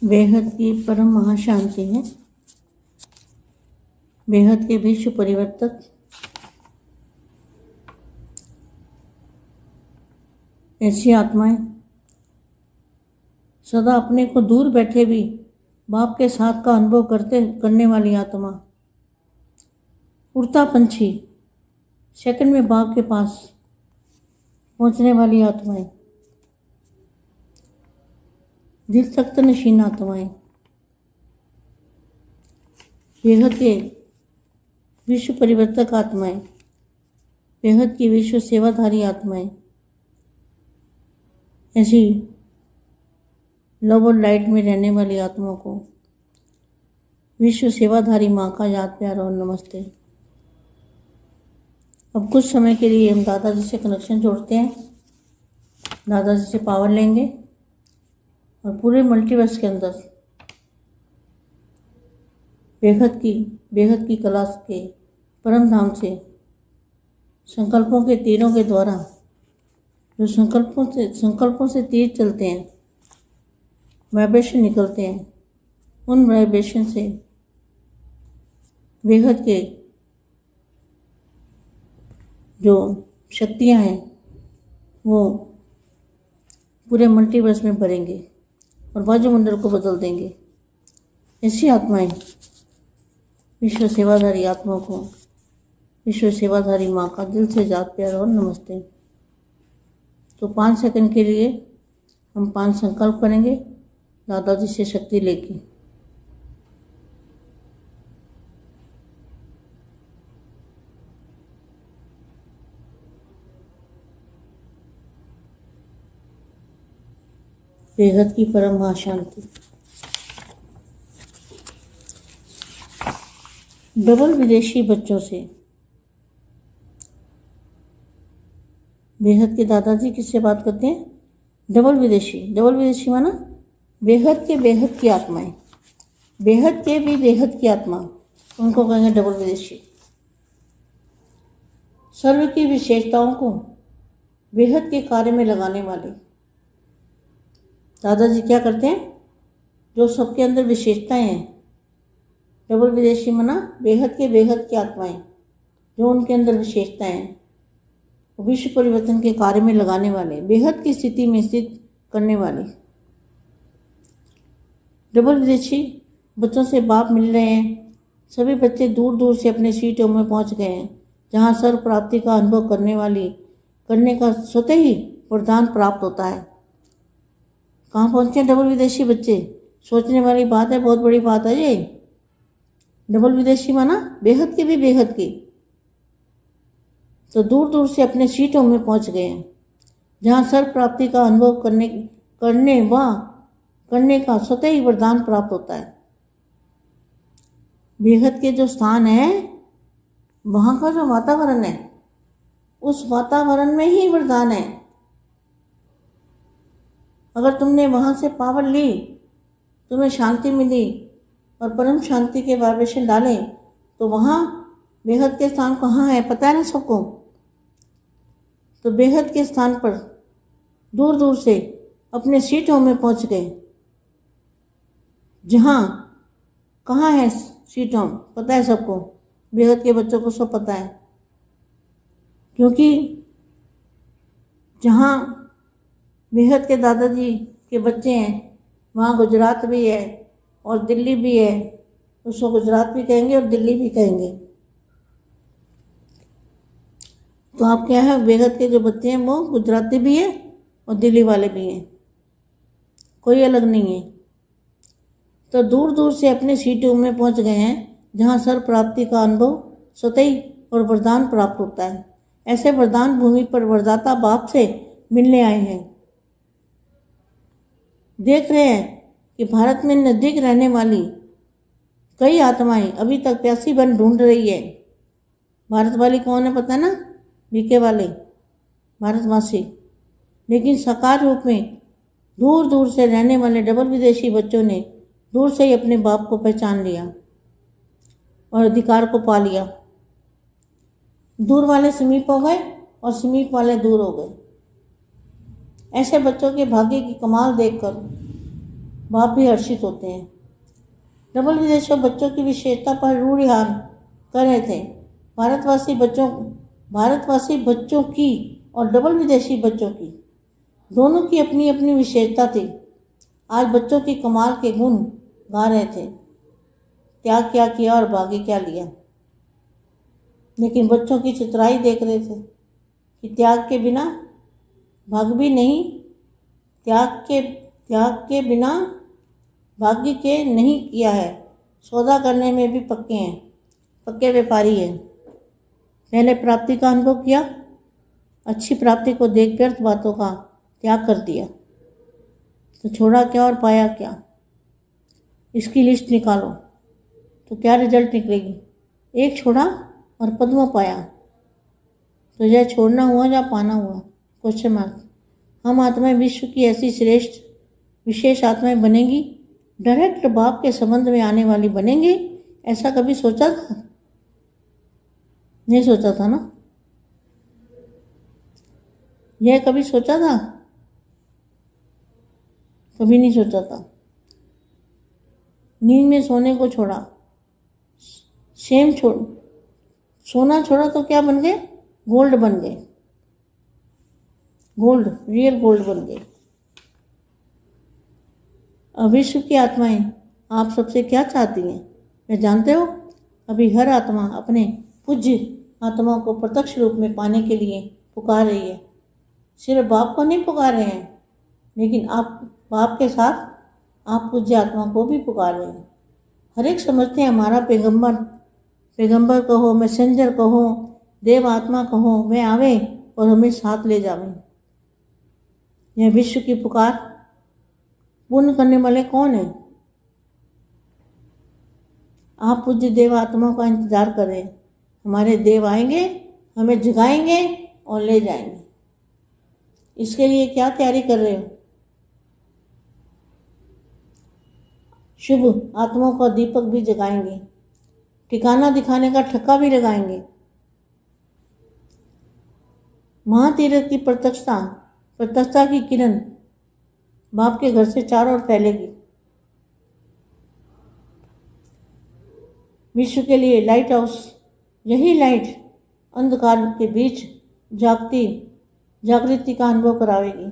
बेहद की परम महाशांति है। बेहद के विश्व परिवर्तक ऐसी आत्माएं, सदा अपने को दूर बैठे भी बाप के साथ का अनुभव करने वाली आत्मा, उड़ता पंछी, सेकंड में बाप के पास पहुंचने वाली आत्माएं, दिल तख्त नशीन आत्माएं, बेहद के विश्व परिवर्तक आत्माएं, बेहद की विश्व सेवाधारी आत्माएं, ऐसी लव और लाइट में रहने वाली आत्माओं को विश्व सेवाधारी माँ का याद प्यार और नमस्ते। अब कुछ समय के लिए हम दादाजी से कनेक्शन जोड़ते हैं, दादाजी से पावर लेंगे और पूरे मल्टीवर्स के अंदर बेहद की कला के परम धाम से संकल्पों के तीरों के द्वारा जो संकल्पों से तीर चलते हैं, वाइब्रेशन निकलते हैं, उन वाइब्रेशन से बेहद के जो शक्तियां हैं वो पूरे मल्टीवर्स में भरेंगे और वायुमंडल को बदल देंगे। ऐसी आत्माएं विश्व सेवाधारी आत्माओं को विश्व सेवाधारी माँ का दिल से याद प्यार और नमस्ते। तो 5 सेकंड के लिए हम 5 संकल्प करेंगे दादाजी से शक्ति लेके। बेहद की परम महाशांति। डबल विदेशी बच्चों से बेहद के दादाजी किससे बात करते हैं? डबल विदेशी माना बेहद की आत्माएं, बेहद के भी बेहद की आत्मा, उनको कहेंगे डबल विदेशी। सर्व की विशेषताओं को बेहद के कार्य में लगाने वाले दादाजी क्या करते हैं? जो सबके अंदर विशेषताएं हैं, डबल विदेशी माना बेहद की आत्माएं, जो उनके अंदर विशेषताएं हैं, विश्व परिवर्तन के कार्य में लगाने वाले, बेहद की स्थिति में स्थित करने वाले। डबल विदेशी बच्चों से बाप मिल रहे हैं। सभी बच्चे दूर दूर से अपने सीटों में पहुंच गए हैं, जहां सर्व प्राप्ति का अनुभव करने का स्वतः ही वरदान प्राप्त होता है। कहाँ पहुंचे हैं डबल विदेशी बच्चे? सोचने वाली बात है, बहुत बड़ी बात है ये। डबल विदेशी माना बेहद के भी बेहद की, तो दूर दूर से अपने सीटों में पहुंच गए हैं, जहां सर्व प्राप्ति का अनुभव करने का स्वतः ही वरदान प्राप्त होता है। बेहद के जो स्थान है, वहां का जो वातावरण है, उस वातावरण में ही वरदान है। अगर तुमने वहां से पावर ली, तुम्हें शांति मिली और परम शांति के वाइब्रेशन डाले, तो वहां बेहद के स्थान कहाँ है पता है ना सबको? तो बेहद के स्थान पर दूर दूर से अपने सीटों में पहुंच गए। जहां कहाँ है सीटों पता है सबको, बेहद के बच्चों को सब पता है, क्योंकि जहां बेहद के दादाजी के बच्चे हैं वहाँ गुजरात भी है और दिल्ली भी है। उसको गुजरात भी कहेंगे और दिल्ली भी कहेंगे। तो आप क्या है, बेहद के जो बच्चे हैं वो गुजराती भी है और दिल्ली वाले भी हैं, कोई अलग नहीं है। तो दूर दूर से अपने सीटों में पहुंच गए हैं, जहां सर्व प्राप्ति का अनुभव स्वतः ही और वरदान प्राप्त होता है। ऐसे वरदान भूमि पर वरदाता बाप से मिलने आए हैं। देख रहे हैं कि भारत में नजदीक रहने वाली कई आत्माएं अभी तक प्यासी बन ढूंढ रही है। भारत वाली कौन है पता है ना? बीके वाले भारतवासी। लेकिन साकार रूप में दूर दूर से रहने वाले डबल विदेशी बच्चों ने दूर से ही अपने बाप को पहचान लिया और अधिकार को पा लिया। दूर वाले समीप हो गए और समीप वाले दूर हो गए। ऐसे बच्चों के भाग्य की कमाल देखकर बाप भी हर्षित होते हैं। डबल विदेशी बच्चों की विशेषता पर रूढ़िहार कर रहे थे। भारतवासी बच्चों की और डबल विदेशी बच्चों की दोनों की अपनी अपनी विशेषता थी। आज बच्चों की कमाल के गुण गा रहे थे, त्याग क्या किया और भाग्य क्या लिया। लेकिन बच्चों की चितराई देख रहे थे कि त्याग के बिना भाग्य भी नहीं, त्याग के बिना भाग्य के नहीं किया है। सौदा करने में भी पक्के हैं, पक्के व्यापारी हैं। पहले प्राप्ति का अनुभव किया, अच्छी प्राप्ति को देख व्यर्थ बातों का त्याग कर दिया, तो छोड़ा क्या और पाया क्या, इसकी लिस्ट निकालो तो क्या रिजल्ट निकलेगी। एक छोड़ा और पद्म पाया, तो यह छोड़ना हुआ या पाना हुआ? Question mark. हम आत्माएं विश्व की ऐसी श्रेष्ठ विशेष आत्माएं बनेंगी, डायरेक्ट बाप के संबंध में आने वाली बनेंगी, ऐसा कभी सोचा था? नहीं सोचा था ना। यह कभी सोचा था? कभी नहीं सोचा था। नींद में सोने को छोड़ा, सोना छोड़ा तो क्या बन गए? गोल्ड बन गए, गोल्ड, रियल गोल्ड बन गए। विश्व की आत्माएं आप सबसे क्या चाहती हैं, क्या जानते हो? अभी हर आत्मा अपने पूज्य आत्मा को प्रत्यक्ष रूप में पाने के लिए पुकार रही है। सिर्फ बाप को नहीं पुकार रहे हैं, लेकिन आप बाप के साथ आप पूज्य आत्मा को भी पुकार रहे हैं। हर एक समझते हैं हमारा पैगंबर कहो, मैसेंजर कहो, देव आत्मा कहो, वह आवे और हमें साथ ले जावे। यह विश्व की पुकार पूर्ण करने वाले कौन है? आप पूज्य देव आत्मा का इंतजार कर रहे हैं। हमारे देव आएंगे, हमें जगाएंगे और ले जाएंगे। इसके लिए क्या तैयारी कर रहे हो? शुभ आत्माओं का दीपक भी जगाएंगे, ठिकाना दिखाने का ठक्का भी लगाएंगे। महातीरथ की प्रत्यक्षता की किरण बाप के घर से चारों ओर फैलेगी। विश्व के लिए लाइट हाउस, यही लाइट अंधकार के बीच जागृति का अनुभव करावेगी।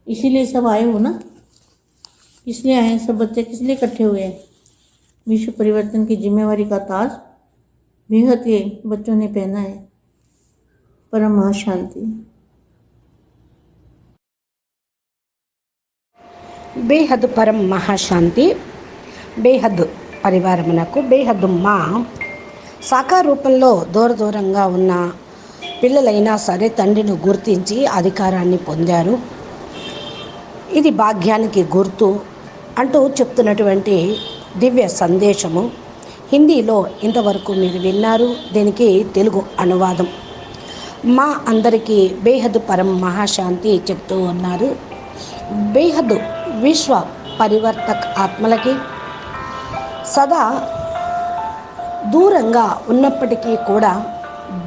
इसीलिए सब आए हो ना, इसलिए आए सब बच्चे, किस लिए इकट्ठे हुए हैं? विश्व परिवर्तन की जिम्मेवारी का ताज बेहद के बच्चों ने पहना है। परम महाशांति। బేహద్ పరం మహాశాంతి. బేహద్ పరివారమునకు బేహద్ మా సాకార రూపంలో దూరంగా ఉన్న పిల్లలైనా సరే తండ్రిని గుర్తించి అధికారాన్ని పొందారు. ఇది భాగ్యానికి గుర్తు అంటూ చెప్తున్నటువంటి దివ్య సందేశము హిందీలో ఇంతవరకు మీరు విన్నారు. దీనికి తెలుగు అనువాదం మా అందరికీ బేహద్ పరం మహాశాంతి చెప్తూ ఉన్నారు. బేహద్ విశ్వ పరివర్తక్ ఆత్మలకి సదా దూరంగా ఉన్నప్పటికీ కూడా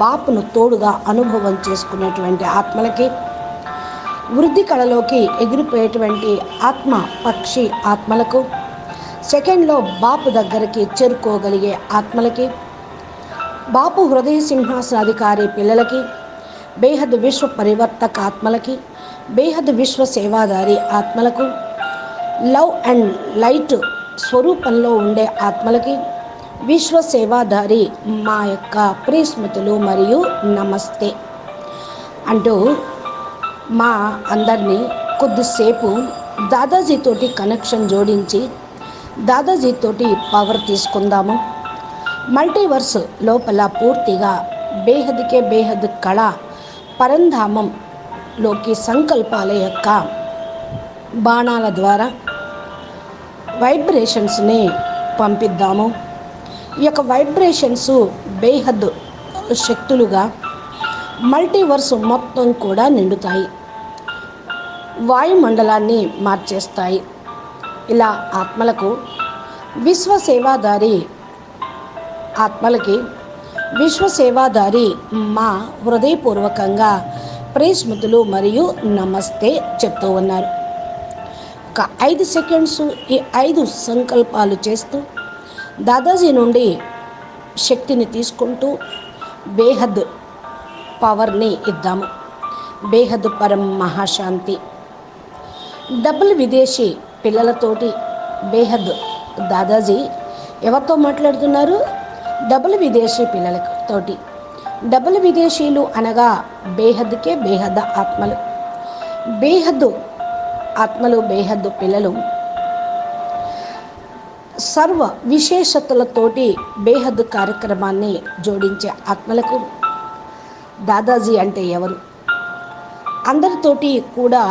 బాపును తోడుగా అనుభవం చేసుకున్నటువంటి ఆత్మలకి, వృద్ధి కళలోకి ఎగిరిపోయేటువంటి ఆత్మ పక్షి ఆత్మలకు, సెకండ్లో బాపు దగ్గరికి చేరుకోగలిగే ఆత్మలకి, బాపు హృదయ సింహాసనాధికారి పిల్లలకి, బేహద్ విశ్వ పరివర్తక ఆత్మలకి, బేహద్ విశ్వ సేవాదారి ఆత్మలకు, లవ్ అండ్ లైట్ స్వరూపంలో ఉండే ఆత్మలకి, విశ్వ సేవాదారి మా యొక్క ప్రియస్మృతులు మరియు నమస్తే అంటూ మా అందరినీ కొద్దిసేపు దాదాజీతోటి కనెక్షన్ జోడించి దాదాజీతోటి పవర్ తీసుకుందాము. మల్టీవర్స్ లోపల పూర్తిగా బేహద్కే బేహద్ కళ పరంధామంలోకి సంకల్పాల యొక్క బాణాల ద్వారా వైబ్రేషన్స్ని పంపిద్దాము. ఈ యొక్క వైబ్రేషన్స్ బేహద్ శక్తులుగా మల్టీవర్స్ మొత్తం కూడా నిండుతాయి, వాయుమండలాన్ని మార్చేస్తాయి. ఇలా ఆత్మలకు విశ్వసేవాదారి ఆత్మలకి విశ్వసేవాదారి మా హృదయపూర్వకంగా ప్రేస్మృతులు మరియు నమస్తే చెప్తూ ఉన్నారు. ఒక 5 సెకండ్స్ ఈ 5 సంకల్పాలు చేస్తూ దాదాజీ నుండి శక్తిని తీసుకుంటూ బేహద్ పవర్ని ఇద్దాము. బేహద్ పరం మహాశాంతి. డబుల్ విదేశీ పిల్లలతోటి బేహద్ దాదాజీ ఎవరితో మాట్లాడుతున్నారు? డబుల్ విదేశీ పిల్లలతోటి. డబుల్ విదేశీలు అనగా బేహద్కే బేహద్ ఆత్మలు. బేహద్ ఆత్మలు, బేహద్ పిల్లలు సర్వ విశేషతలతోటి బేహద్ కార్యక్రమాన్ని జోడించే ఆత్మలకు దాదాజీ అంటే ఎవరు? అందరితోటి కూడా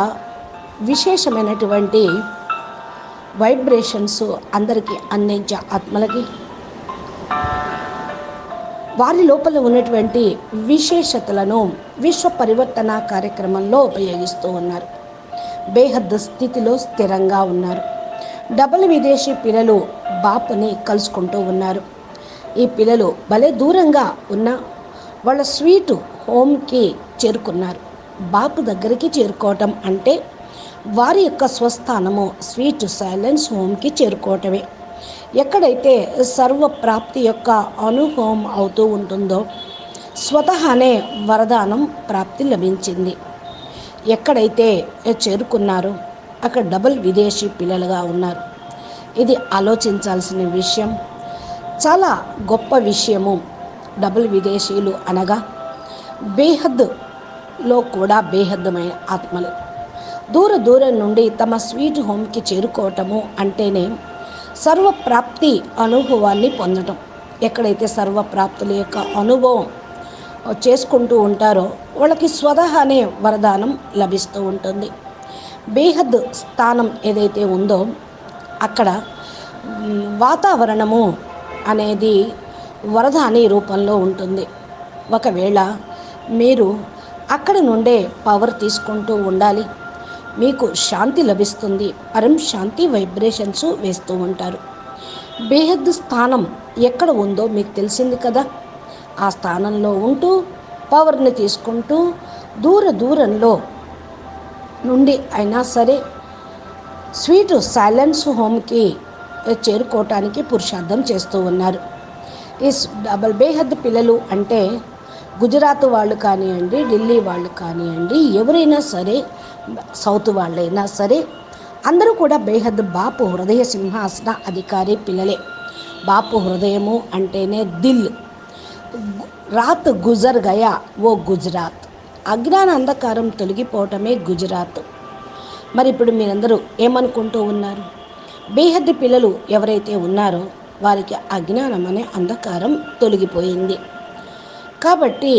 విశేషమైనటువంటి వైబ్రేషన్స్ అందరికీ అందించే ఆత్మలకి వారి లోపల ఉన్నటువంటి విశేషతలను విశ్వ పరివర్తన కార్యక్రమంలో ఉపయోగిస్తూ ఉన్నారు. బేహద్ స్థితిలో స్థిరంగా ఉన్నారు. డబుల్ విదేశీ పిల్లలు బాపుని కలుసుకుంటూ ఉన్నారు. ఈ పిల్లలు భలే దూరంగా ఉన్న వాళ్ళ స్వీట్ హోమ్కి చేరుకున్నారు. బాపు దగ్గరికి చేరుకోవటం అంటే వారి యొక్క స్వస్థానము స్వీట్ సైలెన్స్ హోమ్కి చేరుకోవటమే. ఎక్కడైతే సర్వప్రాప్తి యొక్క అనుభవం అవుతూ ఉంటుందో స్వతహానే వరదానం ప్రాప్తి లభించింది. ఎక్కడైతే చేరుకున్నారో అక్కడ డబుల్ విదేశీ పిల్లలుగా ఉన్నారు. ఇది ఆలోచించాల్సిన విషయం, చాలా గొప్ప విషయము. డబుల్ విదేశీలు అనగా బేహద్లో కూడా బేహద్దమైన ఆత్మలు. దూరం నుండి తమ స్వీట్ హోమ్కి చేరుకోవటము అంటేనే సర్వప్రాప్తి అనుభవాన్ని పొందటం. ఎక్కడైతే సర్వప్రాప్తుల యొక్క అనుభవం చేసుకుంటూ ఉంటారో వాళ్ళకి స్వతహానే వరదానం లభిస్తూ ఉంటుంది. బేహద్ స్థానం ఏదైతే ఉందో అక్కడ వాతావరణము అనేది వరదాని రూపంలో ఉంటుంది. ఒకవేళ మీరు అక్కడ నుండే పవర్ తీసుకుంటూ ఉండాలి, మీకు శాంతి లభిస్తుంది. పరం శాంతి వైబ్రేషన్స్ వేస్తూ ఉంటారు. బేహద్ స్థానం ఎక్కడ ఉందో మీకు తెలిసింది కదా. ఆ స్థానంలో ఉంటూ పవర్ని తీసుకుంటూ దూరంలో నుండి అయినా సరే స్వీట్ సైలెన్స్ హోమ్కి చేరుకోవటానికి పురుషార్థం చేస్తూ ఉన్నారు. ఈ డబల్ బేహద్ పిల్లలు అంటే గుజరాత్ వాళ్ళు కానివ్వండి, ఢిల్లీ వాళ్ళు కానివ్వండి, ఎవరైనా సరే, సౌత్ వాళ్ళైనా సరే అందరూ కూడా బేహద్ బాపు హృదయ సింహాసన అధికారి పిల్లలే. బాపు హృదయము అంటేనే దిల్. రాత్ గుజర్ గయా ఓ గుజరాత్. అజ్ఞాన అంధకారం తొలగిపోవటమే గుజరాత్. మరి ఇప్పుడు మీరందరూ ఏమనుకుంటూ ఉన్నారు? బేహద్ పిల్లలు ఎవరైతే ఉన్నారో వారికి అజ్ఞానం అనే అంధకారం తొలగిపోయింది. కాబట్టి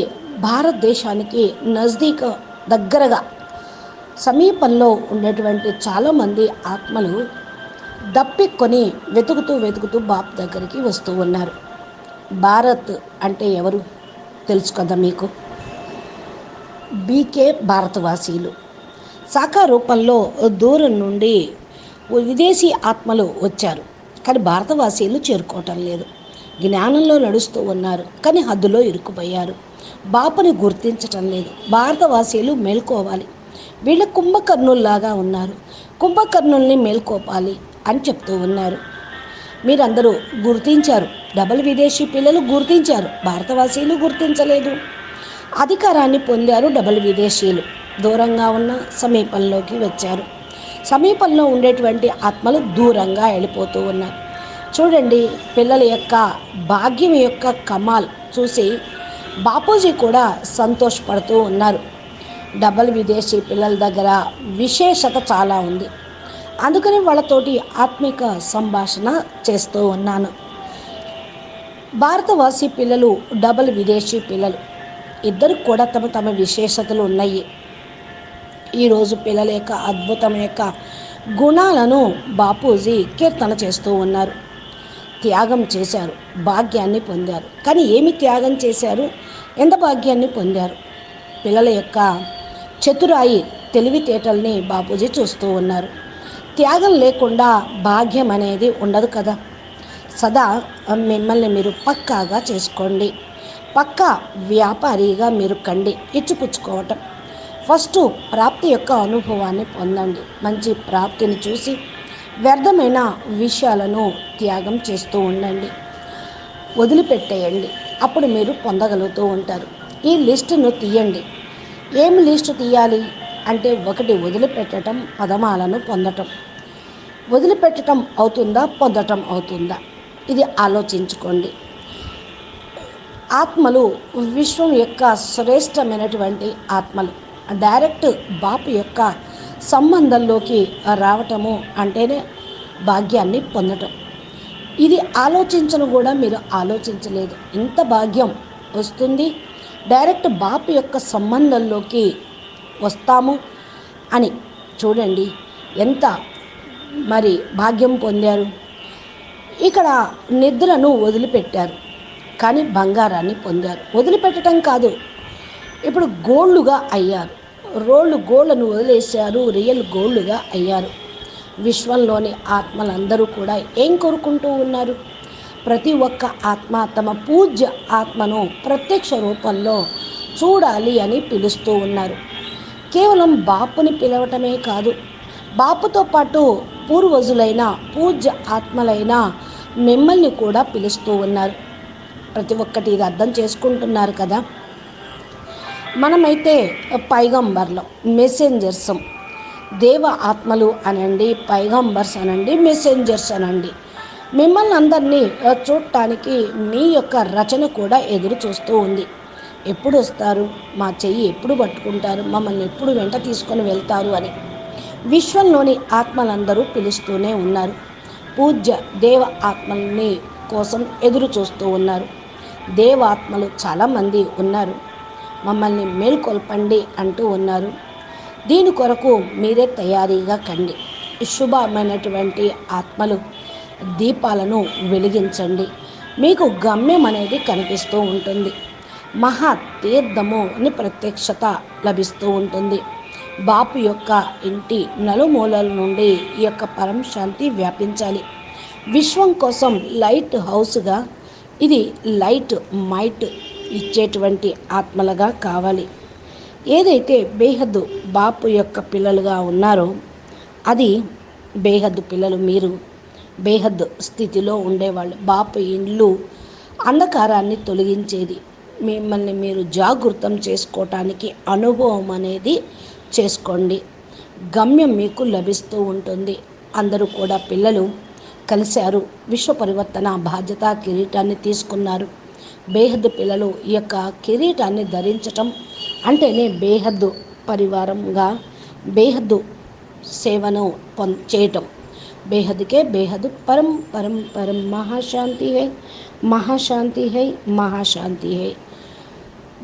భారతదేశానికి నజదీక్ దగ్గరగా సమీపంలో ఉండేటువంటి చాలామంది ఆత్మలు దప్పిక్కొని వెతుకుతూ బాప్ దగ్గరికి వస్తూ ఉన్నారు. భారత్ అంటే ఎవరు తెలుసు కదా మీకు. బీకే భారతవాసీలు శాఖా రూపంలో దూరం నుండి విదేశీ ఆత్మలు వచ్చారు, కానీ భారతవాసీలు చేరుకోవటం లేదు. జ్ఞానంలో నడుస్తూ ఉన్నారు, కానీ హద్దులో ఇరుక్కుపోయారు. బాపుని గుర్తించటం లేదు. భారతవాసీలు మేల్కోవాలి. వీళ్ళ కుంభకర్ణుల్లాగా ఉన్నారు. కుంభకర్ణుల్ని మేల్కోపాలి అని చెప్తూ ఉన్నారు. మీరందరూ గుర్తించారు. డబల్ విదేశీ పిల్లలు గుర్తించారు, భారతవాసీలు గుర్తించలేదు. అధికారాన్ని పొందారు డబల్ విదేశీలు. దూరంగా ఉన్న సమీపంలోకి వచ్చారు. సమీపంలో ఉండేటువంటి ఆత్మలు దూరంగా వెళ్ళిపోతూ ఉన్నారు. చూడండి, పిల్లల యొక్క భాగ్యం యొక్క కమాల్ చూసి బాపూజీ కూడా సంతోషపడుతూ ఉన్నారు. డబల్ విదేశీ పిల్లల దగ్గర విశేషత చాలా ఉంది, అందుకని వాళ్ళతోటి ఆత్మిక సంభాషణ చేస్తూ ఉన్నాను. భారతవాసీ పిల్లలు, డబల్ విదేశీ పిల్లలు ఇద్దరు కూడా తమ విశేషతలు ఉన్నాయి. ఈరోజు పిల్లల యొక్క అద్భుతం యొక్క గుణాలను బాపూజీ కీర్తన చేస్తూ ఉన్నారు. త్యాగం చేశారు, భాగ్యాన్ని పొందారు. కానీ ఏమి త్యాగం చేశారు, ఎంత భాగ్యాన్ని పొందారు? పిల్లల యొక్క చతురాయి తెలివితేటల్ని బాపూజీ చూస్తూ ఉన్నారు. త్యాగం లేకుండా భాగ్యం అనేది ఉండదు కదా. సదా మిమ్మల్ని మీరు పక్కాగా చేసుకోండి. పక్కా వ్యాపారిగా మీరు కండి. ఇచ్చిపుచ్చుకోవటం, ఫస్ట్ ప్రాప్తి యొక్క అనుభవాన్ని పొందండి. మంచి ప్రాప్తిని చూసి వ్యర్థమైన విషయాలను త్యాగం చేస్తూ ఉండండి, వదిలిపెట్టేయండి. అప్పుడు మీరు పొందగలుగుతూ ఉంటారు. ఈ లిస్టును తీయండి. ఏమి లిస్టు తీయాలి అంటే, ఒకటి వదిలిపెట్టడం, పదమాలను పొందటం. వదిలిపెట్టడం అవుతుందా, పొందటం అవుతుందా, ఇది ఆలోచించుకోండి. ఆత్మలు విశ్వం యొక్క శ్రేష్టమైనటువంటి ఆత్మలు. డైరెక్ట్ బాపు యొక్క సంబంధంలోకి రావటము అంటేనే భాగ్యాన్ని పొందటం. ఇది ఆలోచించను కూడా మీరు ఆలోచించలేదు. ఇంత భాగ్యం వస్తుంది, డైరెక్ట్ బాపు యొక్క సంబంధంలోకి వస్తాము అని చూడండి, ఎంత మరి భాగ్యం పొందారు. ఇక్కడ నిద్రను వదిలిపెట్టారు, కానీ బంగారాన్ని పొందారు. వదిలిపెట్టడం కాదు, ఇప్పుడు గోల్డ్గా అయ్యారు. గోల్డ్ను వదిలేశారు, రియల్ గోల్డ్గా అయ్యారు. విశ్వంలోని ఆత్మలందరూ కూడా ఏం కోరుకుంటూ ఉన్నారు? ప్రతి ఒక్క ఆత్మ తమ పూజ్య ఆత్మను ప్రత్యక్ష రూపంలో చూడాలి అని పిలుస్తూ ఉన్నారు. కేవలం బాపుని పిలవటమే కాదు, బాపుతో పాటు పూర్వజులైన పూజ్య ఆత్మలైన మిమ్మల్ని కూడా పిలుస్తూ ఉన్నారు. ప్రతి ఒక్కటి ఇది అర్థం చేసుకుంటున్నారు కదా. మనమైతే పైగంబర్లం, మెసెంజర్స్, దేవ ఆత్మలు అనండి, పైగంబర్స్ అనండి, మెసెంజర్స్ అనండి. మిమ్మల్ని అందరినీ చూడటానికి మీ యొక్క రచన కూడా ఎదురు చూస్తూ ఉంది. ఎప్పుడు వస్తారు, మా చెయ్యి ఎప్పుడు పట్టుకుంటారు, మమ్మల్ని ఎప్పుడు వెంట తీసుకొని వెళ్తారు అని విశ్వంలోని ఆత్మలందరూ పిలుస్తూనే ఉన్నారు. పూజ్య దేవ ఆత్మల్ని కోసం ఎదురు చూస్తూ ఉన్నారు. దేవాత్మలు చాలామంది ఉన్నారు, మమ్మల్ని మేల్కొల్పండి అంటూ ఉన్నారు. దీని కొరకు మీరే తయారీగా కండి. శుభమైనటువంటి ఆత్మలు దీపాలను వెలిగించండి. మీకు గమ్యం అనేది కనిపిస్తూ ఉంటుంది. మహా తీర్థముని ప్రత్యక్షత లభిస్తూ ఉంటుంది. బాపు యొక్క ఇంటి నలుమూలల నుండి ఈ యొక్క పరం శాంతి వ్యాపించాలి. విశ్వం కోసం లైట్ హౌస్గా ఇది లైట్ మైట్ ఇచ్చేటువంటి ఆత్మలుగా కావాలి. ఏదైతే బేహద్దు బాపు యొక్క పిల్లలుగా ఉన్నారో అది బేహద్దు పిల్లలు. మీరు బేహద్దు స్థితిలో ఉండేవాళ్ళు. బాపు ఇల్లు అంధకారాన్ని తొలగించేది. మిమ్మల్ని మీరు జాగృతం చేసుకోవటానికి అనుభవం అనేది చేసుకోండి. గమ్యం మీకు లభిస్తూ ఉంటుంది. అందరూ కూడా పిల్లలు కలిశారు, విశ్వ పరివర్తన బాధ్యత కిరీటాన్ని తీసుకున్నారు. బేహద్దు పిల్లలు ఈ యొక్క కిరీటాన్ని ధరించటం అంటేనే బేహద్దు పరివారంగా బేహద్దు సేవను చేయటం. బేహద్కే బేహద్ పరం పరం పరం మహాశాంతి హై, మహాశాంతి హై, మహాశాంతి హై.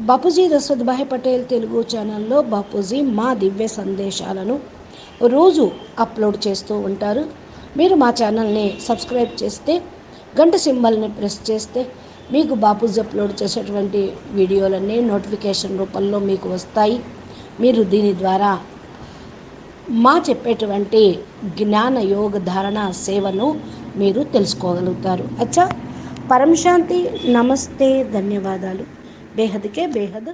బాపూజీ దశరథభాయ్ పటేల్ తెలుగు ఛానల్లో బాపూజీ మా దివ్య సందేశాలను రోజు అప్లోడ్ చేస్తూ ఉంటారు. మీరు మా ఛానల్ని సబ్స్క్రైబ్ చేస్తే, గంట సింబల్ని ప్రెస్ చేస్తే మీకు బాపూజీ అప్లోడ్ చేసేటువంటి వీడియోలన్నీ నోటిఫికేషన్ రూపంలో మీకు వస్తాయి. మీరు దీని ద్వారా మా చెప్పేటువంటి జ్ఞాన యోగ ధారణ సేవను మీరు తెలుసుకోగలుగుతారు. అచ్చా, పరం శాంతి, నమస్తే, ధన్యవాదాలు. బేహద్కే బేహద్.